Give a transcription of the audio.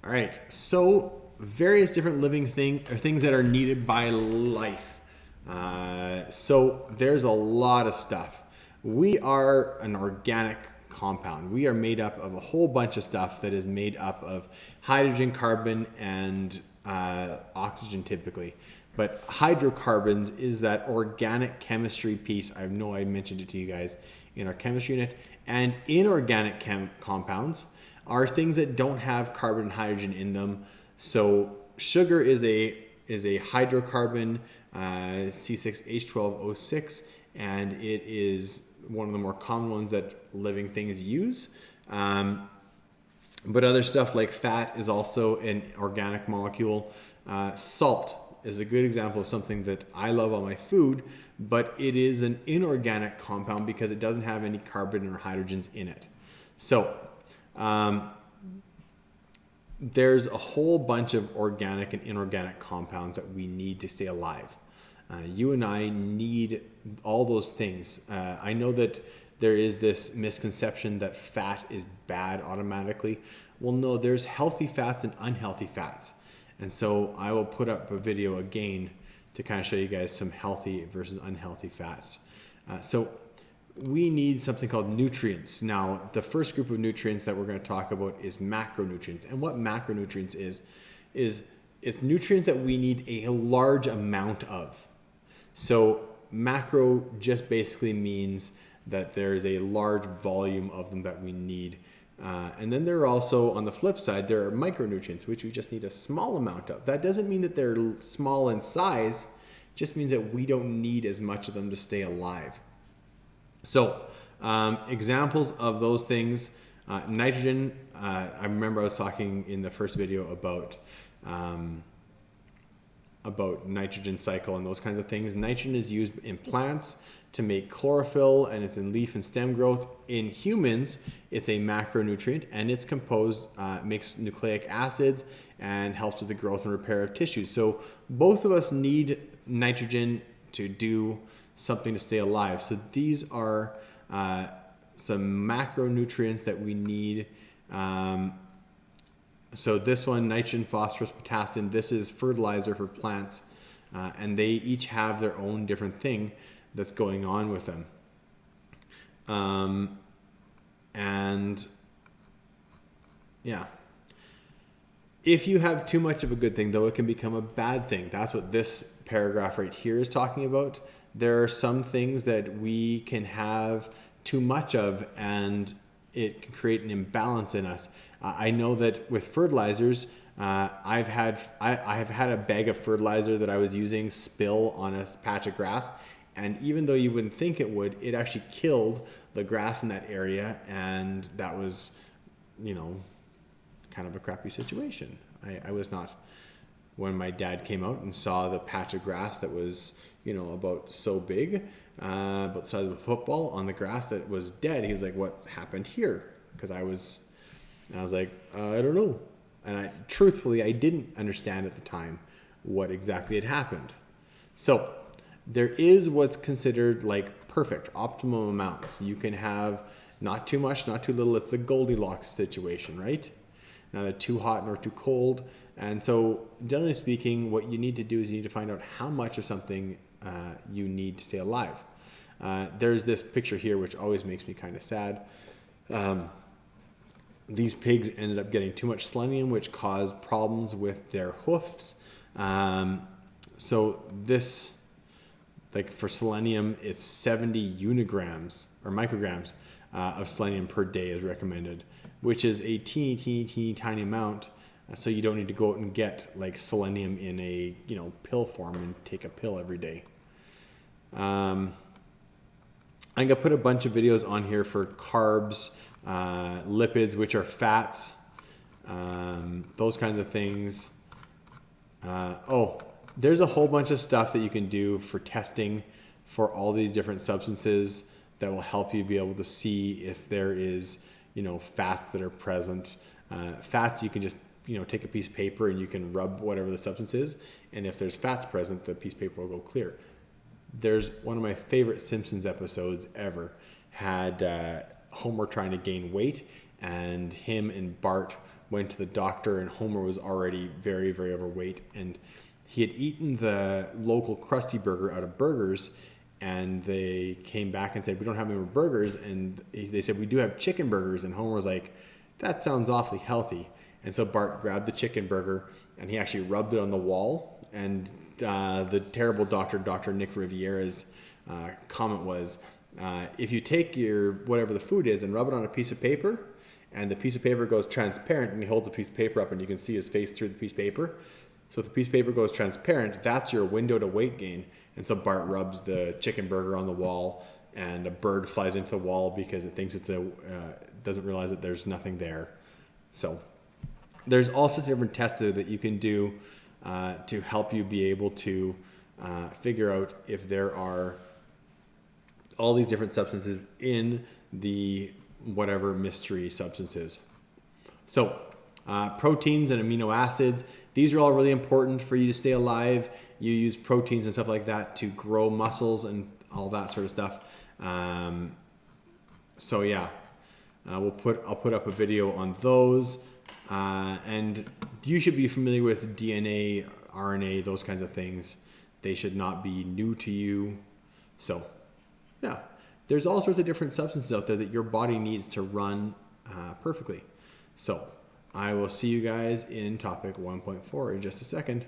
All right, so various different living things that are needed by life. So there's a lot of stuff. We are an organic compound. We are made up of a whole bunch of stuff that is made up of hydrogen, carbon, and oxygen typically. But hydrocarbons is that organic chemistry piece. I know I mentioned it to you guys in our chemistry unit. And inorganic compounds are things that don't have carbon and hydrogen in them. So sugar is a hydrocarbon, C6H12O6, and it is one of the more common ones that living things use. But other stuff like fat is also an organic molecule. Salt is a good example of something that I love on my food, but it is an inorganic compound because it doesn't have any carbon or hydrogens in it. So there's a whole bunch of organic and inorganic compounds that we need to stay alive. You and I need all those things. I know that there is this misconception that fat is bad automatically. Well, no, there's healthy fats and unhealthy fats. And so I will put up a video again to kind of show you guys some healthy versus unhealthy fats. So we need something called nutrients. Now, the first group of nutrients that we're going to talk about is macronutrients. And what macronutrients is it's nutrients that we need a large amount of. So macro just basically means that there's a large volume of them that we need. And then there are also, on the flip side, there are micronutrients, which we just need a small amount of. That doesn't mean that they're small in size, just means that we don't need as much of them to stay alive. So examples of those things, nitrogen, I remember I was talking in the first video about nitrogen cycle and those kinds of things. Nitrogen is used in plants to make chlorophyll, and it's in leaf and stem growth. In humans, it's a macronutrient, and it's composed, makes nucleic acids and helps with the growth and repair of tissues. So both of us need nitrogen to do something to stay alive. So these are some macronutrients that we need. So this one, nitrogen, phosphorus, potassium, this is fertilizer for plants, and they each have their own different thing that's going on with them. And yeah, if you have too much of a good thing, though, it can become a bad thing. That's what this paragraph right here is talking about. There are some things that we can have too much of, and it can create an imbalance in us. I know that with fertilizers, I have had a bag of fertilizer that I was using spill on a patch of grass, and even though you wouldn't think it would, it actually killed the grass in that area, and that was, kind of a crappy situation. I was not, when my dad came out and saw the patch of grass that was, about so big, about the size of a football on the grass that was dead, he was like, "What happened here?" Because I was like, "I don't know." And truthfully, I didn't understand at the time what exactly had happened. So there is what's considered like perfect, optimum amounts. You can have not too much, not too little. It's the Goldilocks situation, right? Neither too hot nor too cold. And so generally speaking, what you need to do is you need to find out how much of something you need to stay alive. There's this picture here, which always makes me kind of sad. These pigs ended up getting too much selenium, which caused problems with their hoofs. So this, like for selenium, it's 70 unigrams or micrograms of selenium per day is recommended, which is a teeny tiny amount. So you don't need to go out and get like selenium in a pill form and take a pill every day. I'm gonna put a bunch of videos on here for carbs, lipids, which are fats, those kinds of things. There's a whole bunch of stuff that you can do for testing for all these different substances that will help you be able to see if there is, fats that are present. Fats, you can just, take a piece of paper and you can rub whatever the substance is. And if there's fats present, the piece of paper will go clear. There's one of my favorite Simpsons episodes ever had Homer trying to gain weight, and him and Bart went to the doctor, and Homer was already very, very overweight, and he had eaten the local Krusty Burger out of Burgers, and they came back and said, we don't have any more burgers, and they said, we do have chicken burgers, and Homer was like, that sounds awfully healthy. And so Bart grabbed the chicken burger, and he actually rubbed it on the wall, and the terrible doctor, Dr. Nick Riviera's comment was, if you take your whatever the food is and rub it on a piece of paper, and the piece of paper goes transparent, and he holds a piece of paper up and you can see his face through the piece of paper. So if the piece of paper goes transparent, that's your window to weight gain. And so Bart rubs the chicken burger on the wall, and a bird flies into the wall because it thinks doesn't realize that there's nothing there. So there's all sorts of different tests that you can do to help you be able to figure out if there are all these different substances in the whatever mystery substances. So proteins and amino acids, these are all really important for you to stay alive. You use proteins and stuff like that to grow muscles and all that sort of stuff. So yeah, I'll put up a video on those. And you should be familiar with DNA, RNA, those kinds of things. They should not be new to you. So yeah, there's all sorts of different substances out there that your body needs to run perfectly. So I will see you guys in topic 1.4 in just a second.